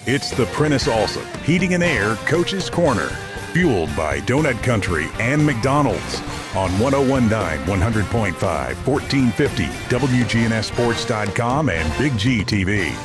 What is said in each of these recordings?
It's the Prentice Allsup Heating and Air Coach's Corner, fueled by Donut Country and McDonald's on 1019 100.5, 1450 WGNSSports.com and Big G TV.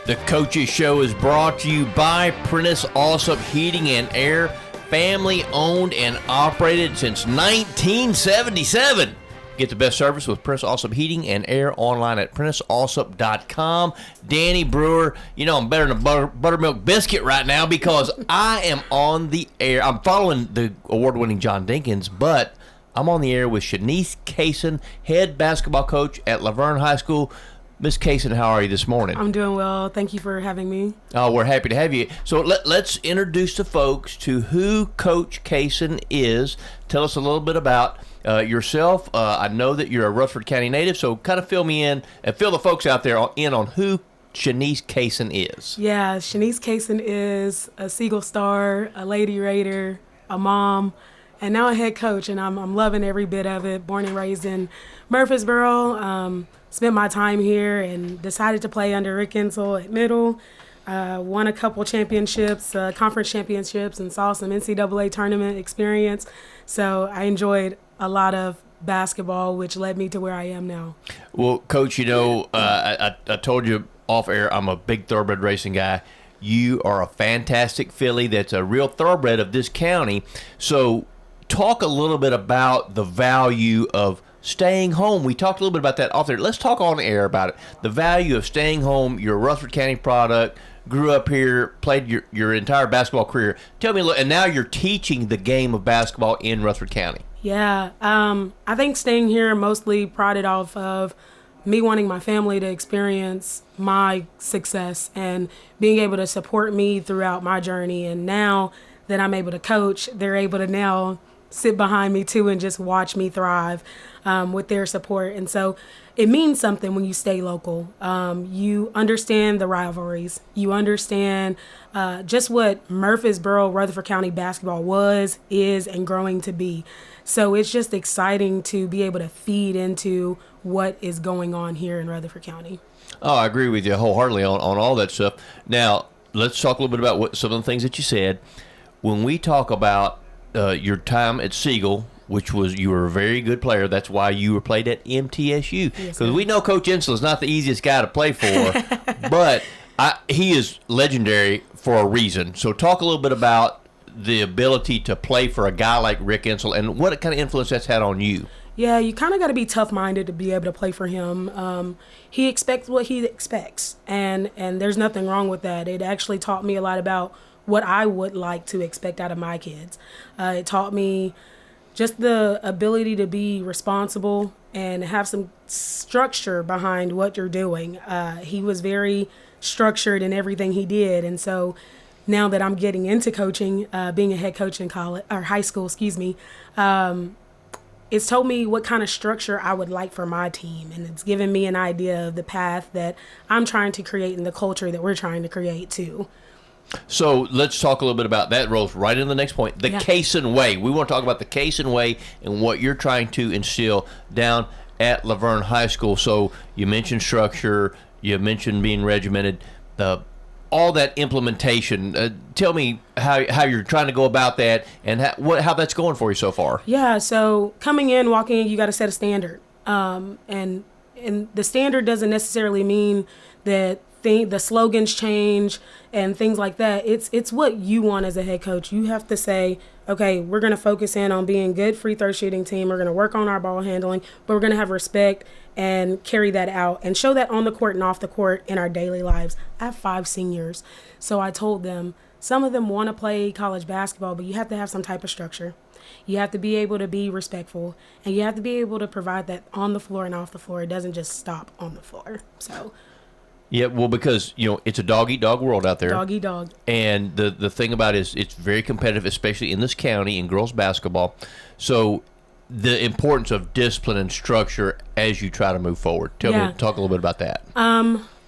The Coaches Show is brought to you by Prentice Allsup Heating and Air, family owned and operated since 1977. Get the best service with Prentice Allsup Heating and Air online at PrenticeAllsup.com. Danny Brewer, you know I'm better than a buttermilk biscuit right now because I am on the air. I'm following the award-winning John Dinkins, but I'm on the air with Shanice Cason, head basketball coach at Vergne High School. Miss Cason, how are you this morning? I'm doing well. Thank you for having me. Oh, we're happy to have you. So let's introduce the folks to who Coach Cason is. Tell us a little bit about yourself. I know that you're a Rutherford County native, so kind of fill me in and fill the folks out there in on who Shanice Cason is. Yeah, Shanice Cason is a Seagull star, a Lady Raider, a mom, and now a head coach, and I'm loving every bit of it. Born and raised in Murfreesboro, spent my time here and decided to play under Rick Insel at middle. Won a couple championships, conference championships, and saw some NCAA tournament experience. So I enjoyed a lot of basketball, which led me to where I am now. Well, Coach, you know, I told you off air, I'm a big thoroughbred racing guy. You are a fantastic filly that's a real thoroughbred of this county. So talk a little bit about the value of staying home. We talked a little bit about that off there. Let's talk on air about it. The value of staying home. You're a Rutherford County product, grew up here, played your entire basketball career. Tell me a little, and now you're teaching the game of basketball in Rutherford County. Yeah, I think staying here mostly prodded off of me wanting my family to experience my success and being able to support me throughout my journey. And now that I'm able to coach, they're able to now sit behind me too and just watch me thrive with their support. And so it means something when you stay local. You understand the rivalries. You understand just what Murfreesboro, Rutherford County basketball was, is, and growing to be. So it's just exciting to be able to feed into what is going on here in Rutherford County. Oh, I agree with you wholeheartedly on all that stuff. Now, let's talk a little bit about some of the things that you said. When we talk about your time at Siegel, which was you were a very good player. That's why you were played at MTSU. Because we know Coach Insel is not the easiest guy to play for, but he is legendary for a reason. So talk a little bit about the ability to play for a guy like Rick Insel and what kind of influence that's had on you. Yeah, you kind of got to be tough-minded to be able to play for him. He expects what he expects, and there's nothing wrong with that. It actually taught me a lot about what I would like to expect out of my kids. It taught me just the ability to be responsible and have some structure behind what you're doing. He was very structured in everything he did, and so now that I'm getting into coaching, being a head coach in college or high school, it's told me what kind of structure I would like for my team, and it's given me an idea of the path that I'm trying to create and the culture that we're trying to create too. So let's talk a little bit about that. Rolls right into the next point, the Cason way. We want to talk about the Cason way and what you're trying to instill down at Vergne High School. So you mentioned structure, you mentioned being regimented, all that implementation. Tell me how you're trying to go about that and how that's going for you so far. Yeah, so coming in, walking in, you got to set a standard. And the standard doesn't necessarily mean that the slogans change and things like that. It's what you want as a head coach. You have to say, okay, we're going to focus in on being good free throw shooting team. We're going to work on our ball handling, but we're going to have respect and carry that out and show that on the court and off the court in our daily lives. I have 5 seniors, so I told them some of them want to play college basketball, but you have to have some type of structure. You have to be able to be respectful, and you have to be able to provide that on the floor and off the floor. It doesn't just stop on the floor. So. Yeah, well, because, it's a dog-eat-dog world out there. Dog-eat-dog. And the thing about it is it's very competitive, especially in this county in girls basketball. So the importance of discipline and structure as you try to move forward. Talk a little bit about that.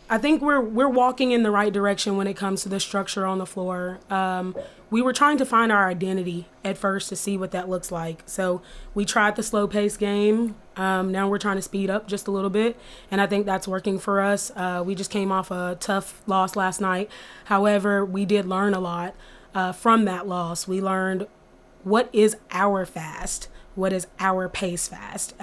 I think we're walking in the right direction when it comes to the structure on the floor. We were trying to find our identity at first to see what that looks like. So we tried the slow pace game. Now we're trying to speed up just a little bit, and I think that's working for us. We just came off a tough loss last night. However, we did learn a lot from that loss. We learned what is our fast. What is our pace fast?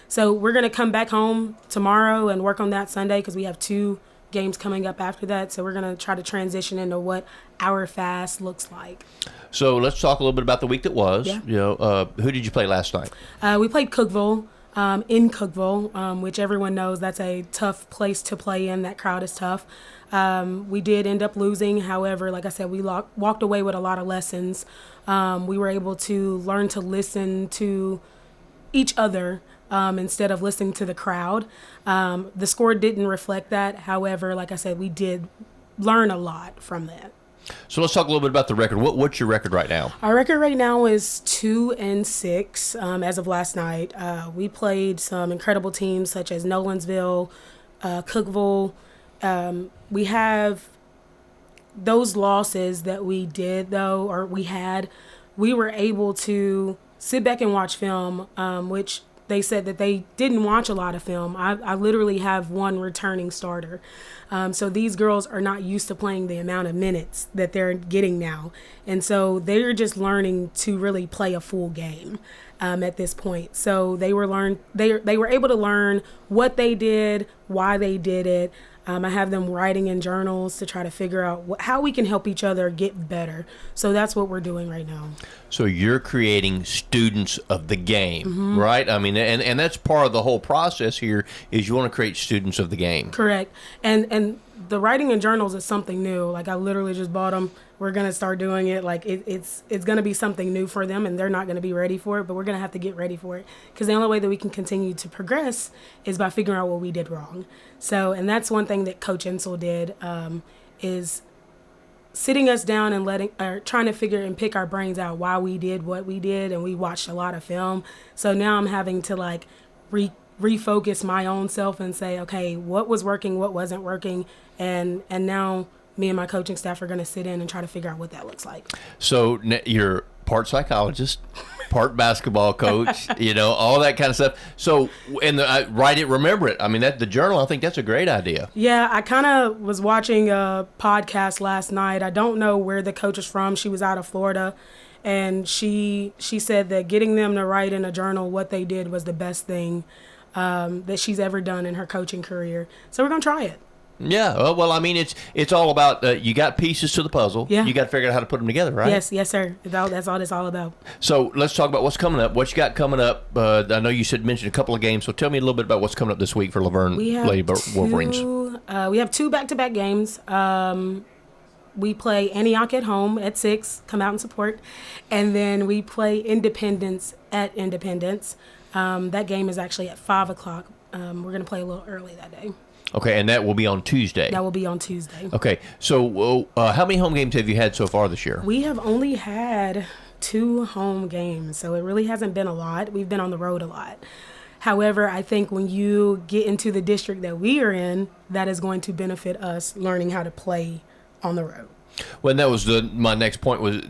So we're going to come back home tomorrow and work on that Sunday because we have 2 games coming up after that. So we're going to try to transition into what our fast looks like. So let's talk a little bit about the week that was. Yeah. Who did you play last night? We played Cookeville in Cookeville, which everyone knows that's a tough place to play in. That crowd is tough. We did end up losing. However, like I said, we walked away with a lot of lessons. We were able to learn to listen to each other instead of listening to the crowd. The score didn't reflect that. However, like I said, we did learn a lot from that. So let's talk a little bit about the record. What's your record right now? Our record right now is 2-6 as of last night. We played some incredible teams such as Nolensville, Cookeville. We have those losses that we did, though, or we had. We were able to sit back and watch film, which they said that they didn't watch a lot of film. I literally have one returning starter. So these girls are not used to playing the amount of minutes that they're getting now. And so they're just learning to really play a full game at this point. So they were able to learn what they did, why they did it. I have them writing in journals to try to figure out how we can help each other get better. So that's what we're doing right now. So you're creating students of the game, right? I mean, and that's part of the whole process here is you want to create students of the game. Correct. And the writing in journals is something new. Like, I literally just bought them. We're going to start doing it. Like, it's going to be something new for them, and they're not going to be ready for it, but we're going to have to get ready for it. Because the only way that we can continue to progress is by figuring out what we did wrong. So, and that's one thing that Coach Insel did, is sitting us down and trying to figure and pick our brains out why we did what we did, and we watched a lot of film. So now I'm having to, like, refocus my own self and say, okay, what was working, what wasn't working, and now me and my coaching staff are going to sit in and try to figure out what that looks like. So you're part psychologist, part basketball coach, all that kind of stuff. So, and write it, remember it. I mean, the journal, I think that's a great idea. Yeah, I kind of was watching a podcast last night. I don't know where the coach is from. She was out of Florida, and she said that getting them to write in a journal what they did was the best thing that she's ever done in her coaching career. So we're going to try it. Yeah, well, I mean, it's all about you got pieces to the puzzle. Yeah. You got to figure out how to put them together, right? Yes, sir. That's all it's all about. So let's talk about what's coming up. What you got coming up? I know you mentioned a couple of games, so tell me a little bit about what's coming up this week for Laverne Lady Wolverines. We have 2 back-to-back games. We play Antioch at home at 6. Come out and support. And then we play Independence at Independence. That game is actually at 5 o'clock. We're going to play a little early that day. Okay, and that will be on Tuesday. That will be on Tuesday. Okay, so how many home games have you had so far this year? We have only had 2 home games, so it really hasn't been a lot. We've been on the road a lot. However, I think when you get into the district that we are in, that is going to benefit us learning how to play on the road. Well, and that was my next point was,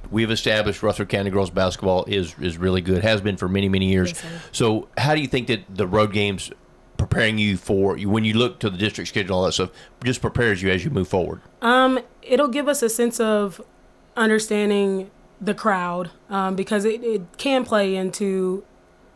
we've established Rutherford County girls basketball is really good, has been for many, many years. Yes, sir. So how do you think that the road games preparing you for, when you look to the district schedule, all that stuff, just prepares you as you move forward? It'll give us a sense of understanding the crowd, because it can play into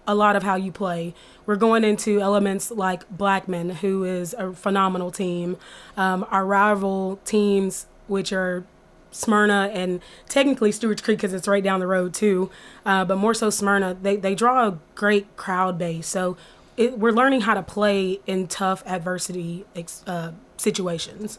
a lot of how you play. We're going into elements like Blackman, who is a phenomenal team. Our rival teams, which are Smyrna and technically Stewart's Creek because it's right down the road too, but more so Smyrna, they draw a great crowd base. So we're learning how to play in tough adversity situations.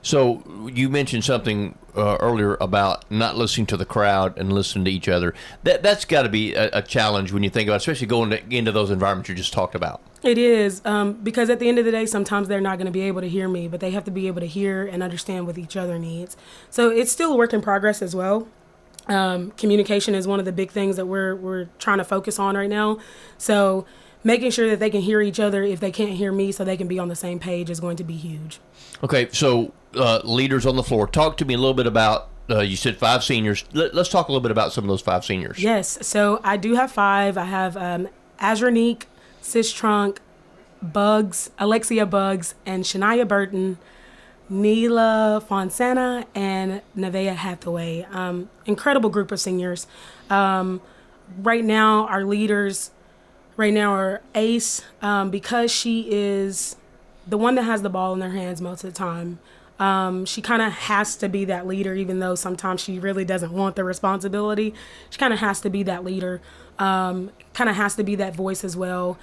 So you mentioned something earlier about not listening to the crowd and listening to each other. That's got to be a challenge when you think about it, especially going into those environments you just talked about. It is, because at the end of the day, sometimes they're not going to be able to hear me, but they have to be able to hear and understand what each other needs. So it's still a work in progress as well. Communication is one of the big things that we're trying to focus on right now. So making sure that they can hear each other if they can't hear me, so they can be on the same page, is going to be huge. Okay, so leaders on the floor. Talk to me a little bit about, you said 5 seniors. Let's talk a little bit about some of those 5 seniors. Yes, so I do have 5. I have Azranique, Sis Trunk, Bugs, Alexia Bugs, and Shania Burton, Neela Fonsana, and Nevaeh Hathaway. Incredible group of seniors. Right now, our leaders are Ace, because she is the one that has the ball in her hands most of the time. She kind of has to be that leader, even though sometimes she really doesn't want the responsibility. She kind of has to be that leader, kind of has to be that voice as well.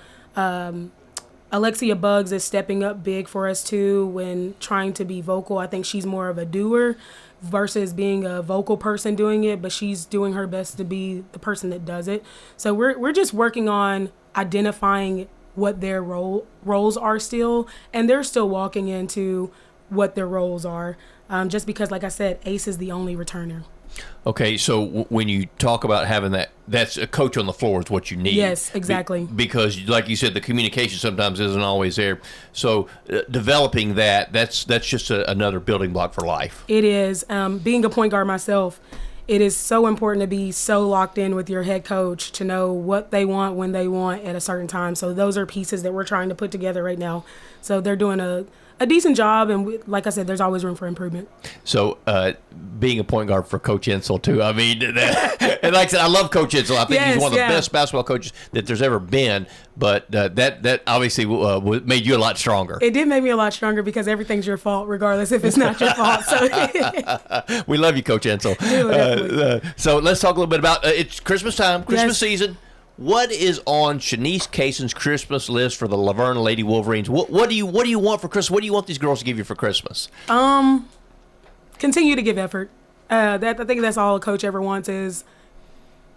Alexia Bugs is stepping up big for us too when trying to be vocal. I think she's more of a doer versus being a vocal person doing it, but she's doing her best to be the person that does it. So we're just working on identifying what their roles are still, and they're still walking into what their roles are. Just because, like I said, Ace is the only returner. Okay, so when you talk about having that's a coach on the floor is what you need. Yes, exactly. Because, like you said, the communication sometimes isn't always there. So developing that's just another building block for life. It is. Being a point guard myself, it is so important to be so locked in with your head coach to know what they want, when they want, at a certain time. So those are pieces that we're trying to put together right now. So they're doing a decent job, and like I said, there's always room for improvement. So being a point guard for Coach Insel, too, I mean, and like I said, I love Coach Insel. I think he's one of the best basketball coaches that there's ever been, but that obviously made you a lot stronger. It did make me a lot stronger because everything's your fault, regardless if it's not your fault. So we love you, Coach Insel. So let's talk a little bit about it's Christmas time, Christmas season. What is on Shanice Cason's Christmas list for the Laverne Lady Wolverines? What do you want for Christmas? What do you want these girls to give you for Christmas? Continue to give effort. I think that's all a coach ever wants is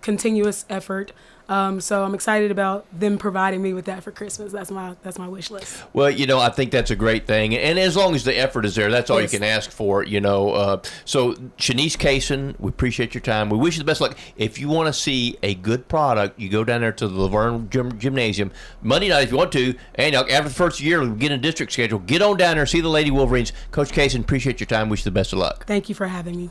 continuous effort. So I'm excited about them providing me with that for Christmas. That's my wish list. Well, I think that's a great thing, and as long as the effort is there, that's all you can ask for. So Shanice Cason, we appreciate your time. We wish you the best luck. If you want to see a good product, you go down there to the Laverne Gymnasium Monday night if you want to, and after the first year, we get a district schedule. Get on down there, see the Lady Wolverines. Coach Cason, appreciate your time. Wish you the best of luck. Thank you for having me.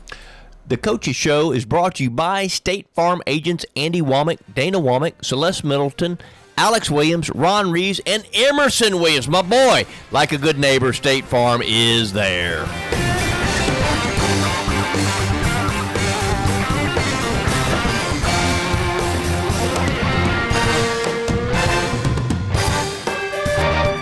The Coaches Show is brought to you by State Farm agents Andy Womack, Dana Womack, Celeste Middleton, Alex Williams, Ron Reeves, and Emerson Williams. My boy, like a good neighbor, State Farm is there.